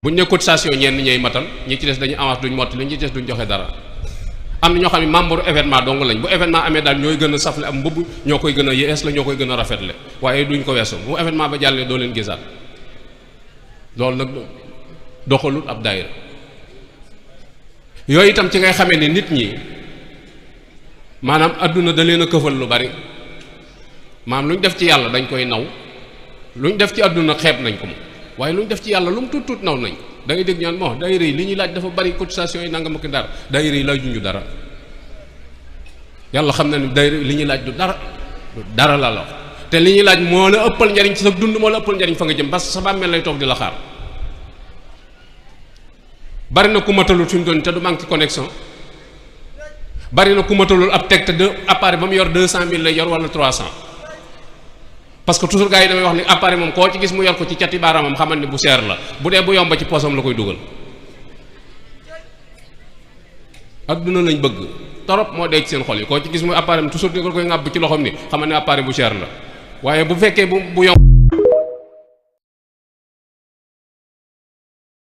buñ ne cotisation ñenn ñooy matal ñi ci des dañuy avance duñ mottali ñi ci des duñ joxe dara am na ñoo xam ne membre événement dong lañ bu événement amee daal ñooy gën a safle am mbubb ñoo koy gën a yees la ñoo koy gën a rafetle waaye duñ ko weesu bu événement ba jàllee doo leen gisaat loolu nag doxalul ab daayira yooyu itam ci ngay xamee ne nit ñi maanaam adduna da leen a këfal lu bari maanaam lu ñu def ci yàlla dañ koy naw lu ñu def ci adduna xeeb nañ ko moom waaye lu ñu def ci yàlla lu mu tuut tuut naw nañ ko da ngay dégg ñaan moo daayira yi li ñuy laaj dafa bari cotisation yi nangam ak dara daayira yi laajuñu dara yàlla xam na ni daayira li ñuy laaj du dara la la te li ñuy laaj moo la ëppal njariñ ci sa dund moo la ëppal njariñ fa nga jëm parce que sa bàmmeel lay toog di la xaar bari na ku matalul fi mu doon te du manque connexion bari na ku matalul ab teg te de appareil ba mu yor 200 000 lay yor wala 300 parce que toujours gars yi damay wax ni appareil moom koo ci gis mu yor ko ci cati baaraamam xamal ni bu seer la bu dee bu yomba ci poosam la koy dugal adduna lañ bëgg torop moo dee ci seen xol yi koo ci gis mu appareil toujours di koy ŋàbb ci loxoom ni xamal ne appareil bu seer la waaye bu fekkee bu yomb